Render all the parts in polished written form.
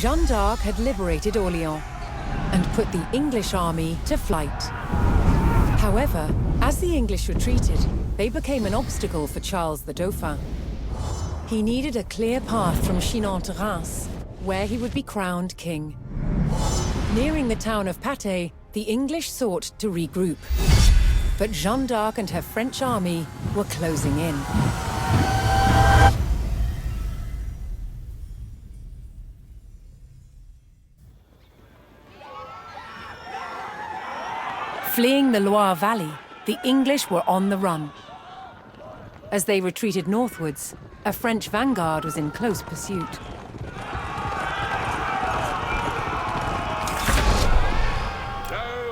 Jeanne d'Arc had liberated Orléans and put the English army to flight. However, as the English retreated, they became an obstacle for Charles the Dauphin. He needed a clear path from Chinon to Reims, where he would be crowned king. Nearing the town of Pate, the English sought to regroup. But Jeanne d'Arc and her French army were closing in. Fleeing the Loire Valley, the English were on the run. As they retreated northwards, a French vanguard was in close pursuit.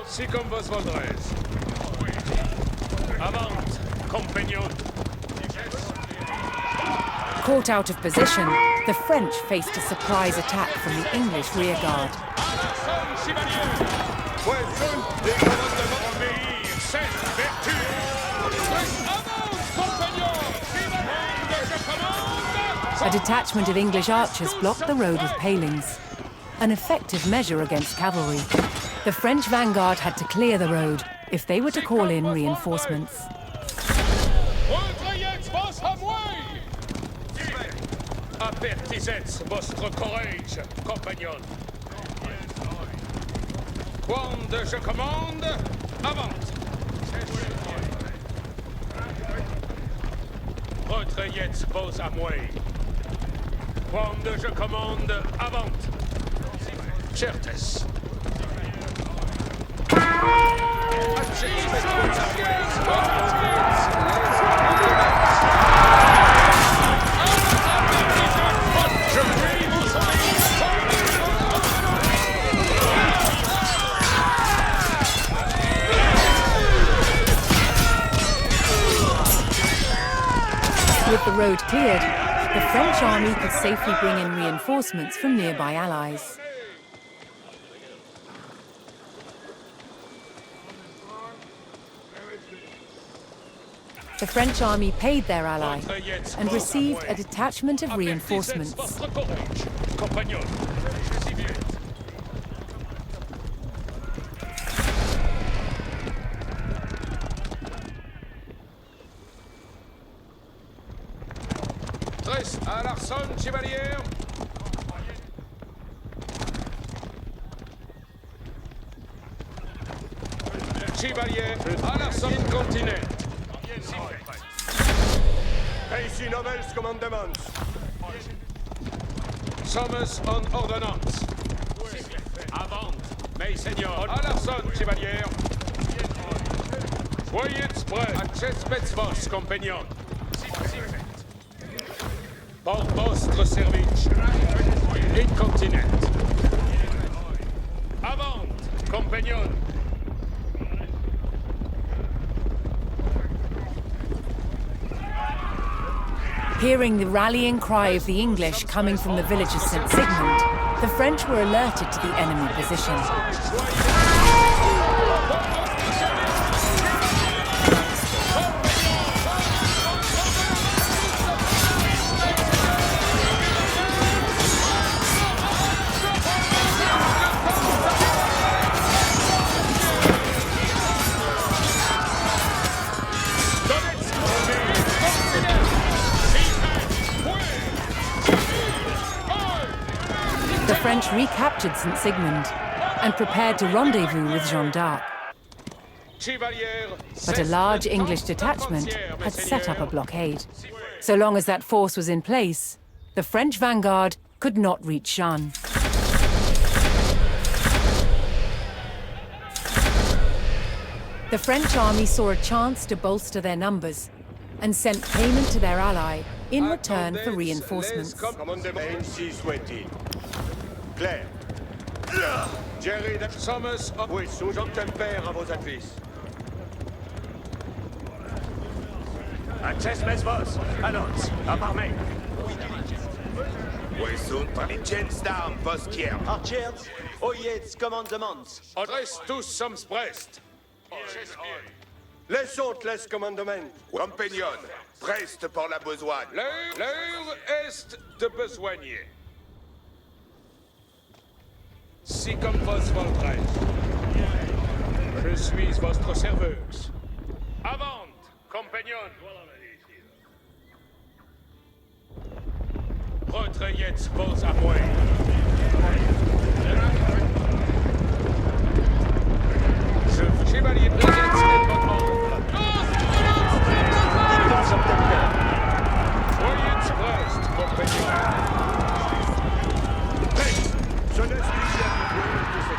Si comme vos voldrez. Avant, compagnon. Caught out of position, the French faced a surprise attack from the English rearguard. A detachment of English archers blocked the road with palings, an effective measure against cavalry. The French vanguard had to clear the road if they were to call in reinforcements. Apertisez votre courage, compagnon. Quand je commande, avant. Retrayez vos amouilles. Quand je commande, avant. Certes. With the road cleared, the French army could safely bring in reinforcements from nearby allies. The French army paid their ally and received a detachment of reinforcements. À l'arson, chevalier. Chevalier, à l'arson, continent. Ici novels commandements. Sommes en ordonnance. Avant, mes seigneurs. À l'arson, chevalier. Soyez prêts. Access vos compagnons. Pour votre service. Incontinent. Avant, compagnons. Hearing the rallying cry of the English coming from the village of St. Sigmund, the French were alerted to the enemy position. The French recaptured St. Sigmund and prepared to rendezvous with Jeanne d'Arc. But a large English detachment had set up a blockade. So long as that force was in place, the French vanguard could not reach Jeanne. The French army saw a chance to bolster their numbers and sent payment to their ally in return for reinforcements. Claire. Jerry Sommes, oui, j'obtiens père à vos advices. Access mes vos, annonce, aparmé. Oui, sunt licenzdam postier. Archers, oyez commandements. Adresse tous sommes prest. Laissons les commandements. Compagnon, preste pour la besogne. L'heure est de besoigner. Voici comme vos Voltrez. Je suis votre serveuse. Avant, compagnon. Retrayez vos amouets. Chevalier Brigade in votre ombre. Voyez Brest, compagnon. Prêt! Jeunesse légère du bleu de ses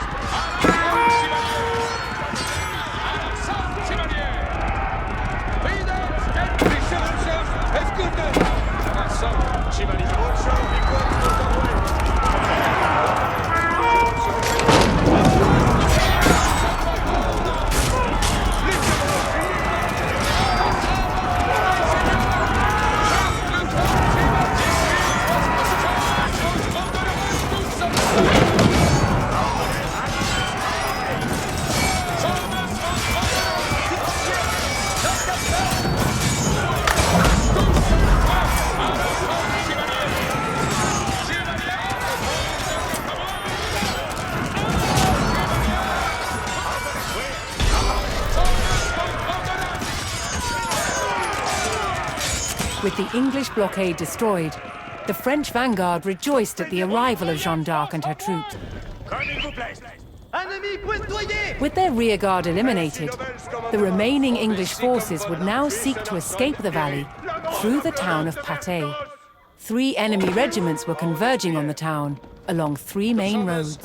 With the English blockade destroyed, the French vanguard rejoiced at the arrival of Jeanne d'Arc and her troops. With their rearguard eliminated, the remaining English forces would now seek to escape the valley through the town of Pate. 3 enemy regiments were converging on the town along 3 main roads.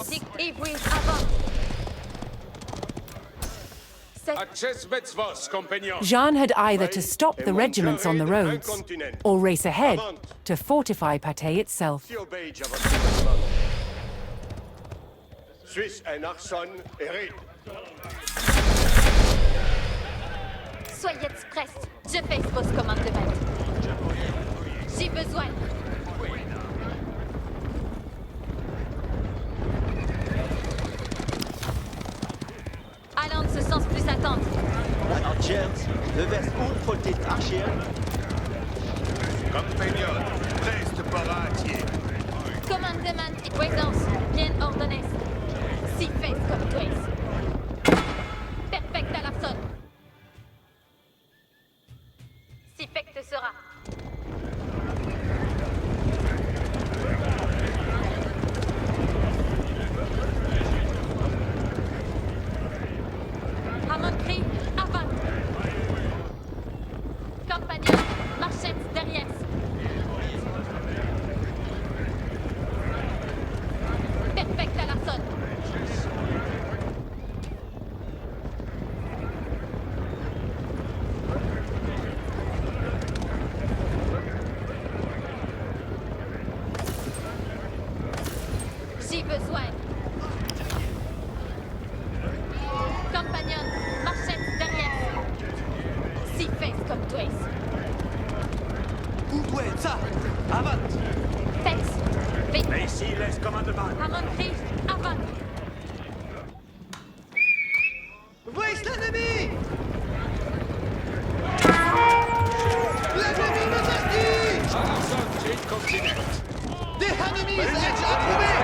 Jeanne had either to stop the regiments on the roads or race ahead to fortify Pate itself. Suisse et Narson hérite. Soyez prêts, je fais vos commandements. J'ai besoin. Allant ce sens plus attendre. Adjert, de West unvoltit Archier. Compagnon, reste Paratier. Commandement et présence bien ordonnés. Si fait comme toi. Perfect à la sonne. Si fait que sera. À mon cri, avant. Compagnon, marchez derrière. Perfect à la sonne. J'ai besoin. Compagnon, marchez derrière. Si fait comme toi. Où est ça? Avant! Faites. Vite. Mais ici, laisse commandement. À mon cri, avant. Voici l'ennemi! L'ennemi nous assied! J'ai une continente. Des ennemis edge approuvés!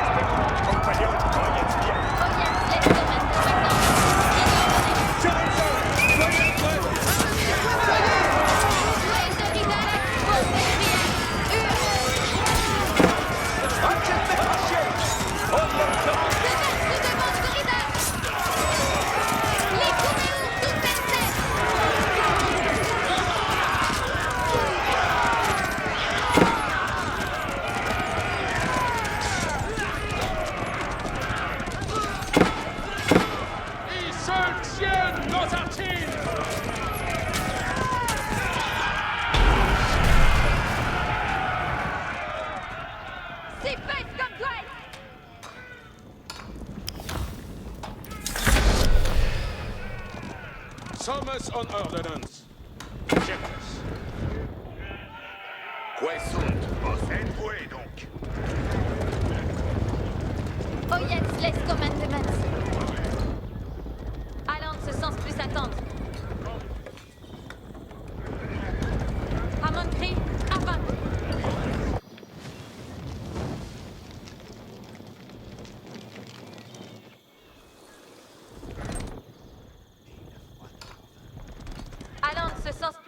Compagnon, voyez bien. Voyez les commandements. Soyez prêts! Sommes on ordonnance. Quoi sont vos envoyés donc? Voyez les commandements. Allant ce sens plus attendre. À mon cri, avant.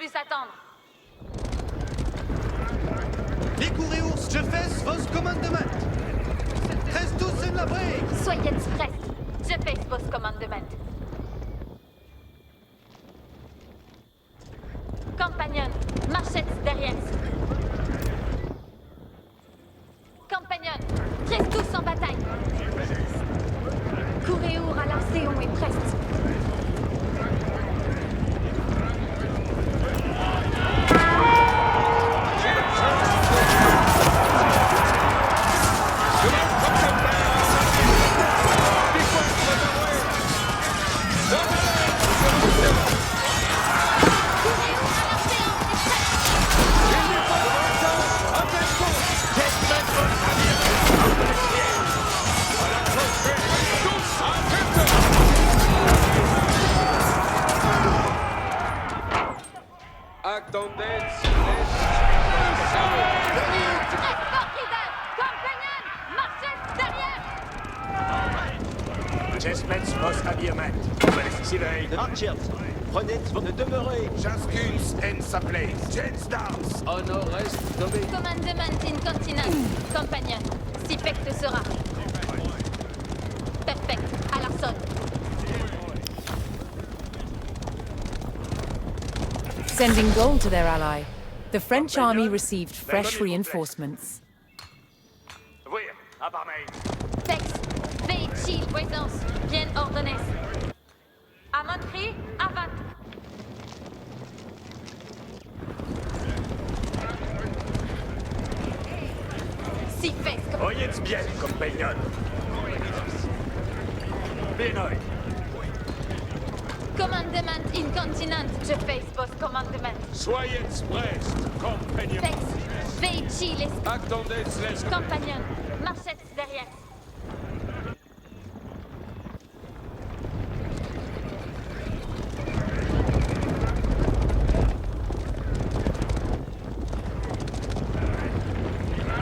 plus attendre. Les ours, je fais vos commandements. Reste tous en la brève. Soyez prêts. Je fais vos commandements. Compagnon, marchez derrière. Compagnon, reste tous en bataille. Courez à l'Arcéon est prête. Prenez de demeurer. Chacun en sa place. Jetstarts. Honor reste nommé. Commandement in continent. Compagnon, si pecte sera. Perfect, à l'arson. Sending gold to their ally, the French army received fresh reinforcements. Oui, à part main. Tex, Veil, présence, bien ordonnée. À Montry, avant. Si fait. Oyez bien, compagnon. Benoît. Commandement in continent. Je fais vos commandements. Soyez prêts, compagnon. Tex, Veil, les Attendez les compagnons. Marchez derrière.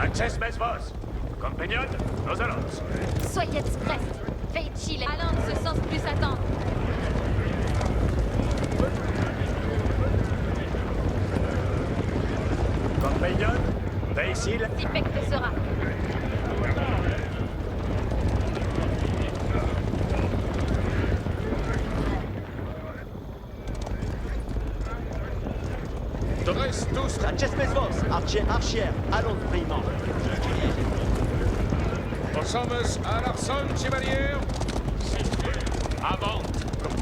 Access mes vos. Compagnon, nous allons. Soyez prêts. Veil, allons ce sens plus attendre. Compagnon, Veil-Chil. Si pecte sera. Reste tous. Ratchet mes vos. Archière, allons brillement. Sommes à l'arson, chevalier. Avant.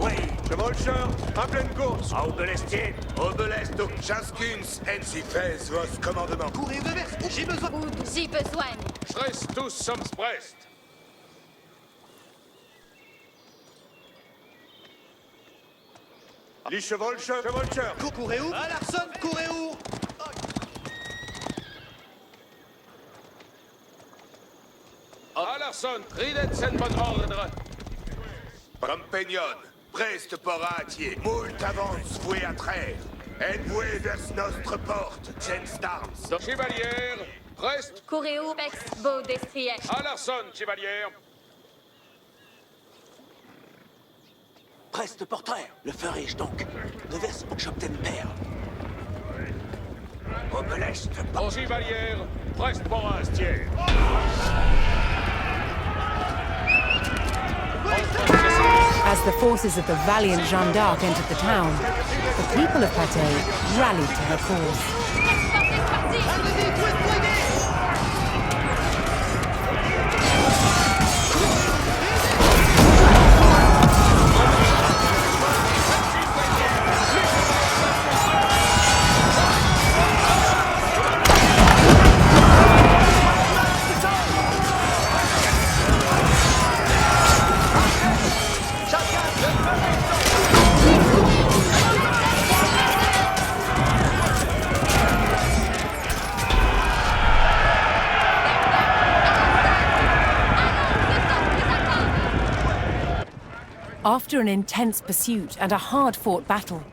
Oui, chevalcheur, en pleine course. Au de l'Estier, au de l'Est, chacun en si fait vos commandements. Courez de vers. J'ai besoin. J'ai besoin. Reste tous sommes prêts. Les chevalcheurs. Courez où? À l'arson, courez où? À l'arson, ridet sen bon ordre. Compagnon, preste poratier, moult avance voué à traire. Envoué vers notre porte, Jetstarts. Chevalier, reste. Courez où, Bex, beau destrier. À l'arson, chevalier. Preste porteur. Le ferai-je donc? De vers Choptenpère. Au de l'Est, Au chevalier, reste porastier. As the forces of the valiant Jeanne d'Arc entered the town, the people of Pate rallied to her cause. After an intense pursuit and a hard-fought battle,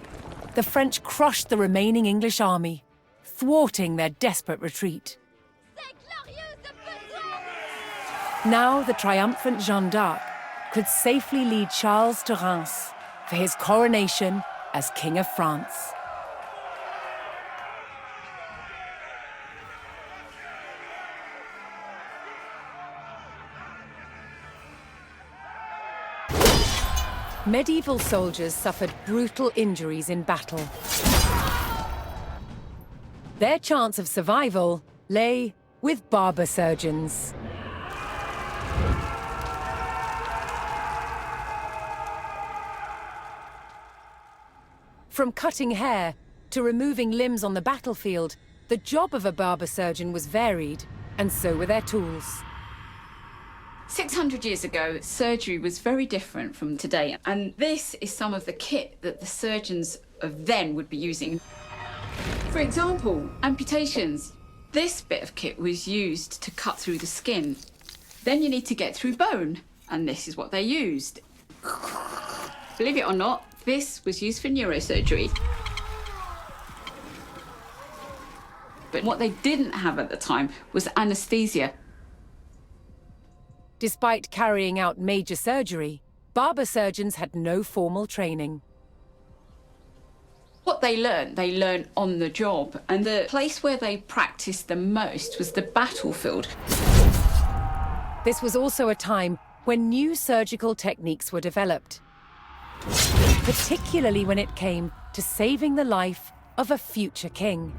the French crushed the remaining English army, thwarting their desperate retreat. Now the triumphant Jeanne d'Arc could safely lead Charles to Reims for his coronation as King of France. Medieval soldiers suffered brutal injuries in battle. Their chance of survival lay with barber surgeons. From cutting hair to removing limbs on the battlefield, the job of a barber surgeon was varied, and so were their tools. 600 years ago, surgery was very different from today, and this is some of the kit that the surgeons of then would be using. For example, amputations. This bit of kit was used to cut through the skin. Then you need to get through bone, and this is what they used. Believe it or not, this was used for neurosurgery. But what they didn't have at the time was anesthesia. Despite carrying out major surgery, barber surgeons had no formal training. What they learned on the job, and the place where they practiced the most was the battlefield. This was also a time when new surgical techniques were developed, particularly when it came to saving the life of a future king.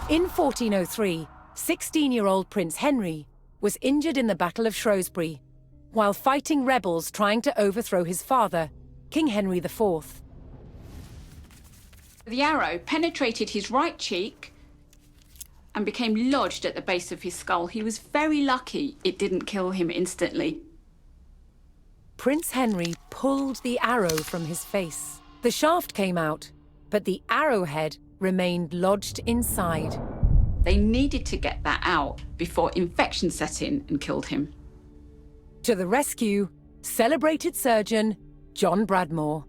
In 1403, 16-year-old Prince Henry was injured in the Battle of Shrewsbury while fighting rebels trying to overthrow his father, King Henry IV. The arrow penetrated his right cheek and became lodged at the base of his skull. He was very lucky it didn't kill him instantly. Prince Henry pulled the arrow from his face. The shaft came out, but the arrowhead remained lodged inside. They needed to get that out before infection set in and killed him. To the rescue, celebrated surgeon John Bradmore.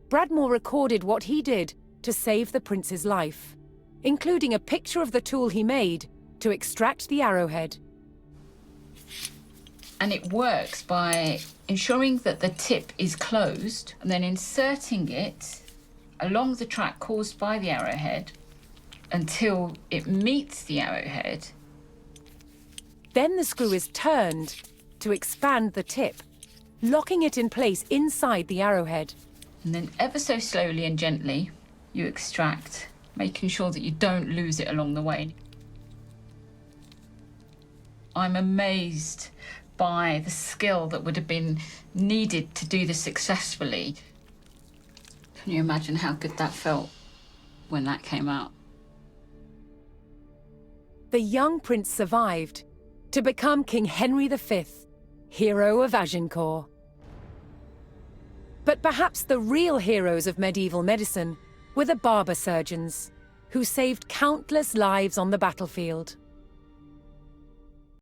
Bradmore recorded what he did to save the prince's life, including a picture of the tool he made to extract the arrowhead. And it works by ensuring that the tip is closed and then inserting it along the track caused by the arrowhead until it meets the arrowhead. Then the screw is turned to expand the tip, locking it in place inside the arrowhead. And then ever so slowly and gently, you extract, making sure that you don't lose it along the way. I'm amazed by the skill that would have been needed to do this successfully. Can you imagine how good that felt when that came out? The young prince survived to become King Henry V, hero of Agincourt. But perhaps the real heroes of medieval medicine were the barber surgeons, who saved countless lives on the battlefield.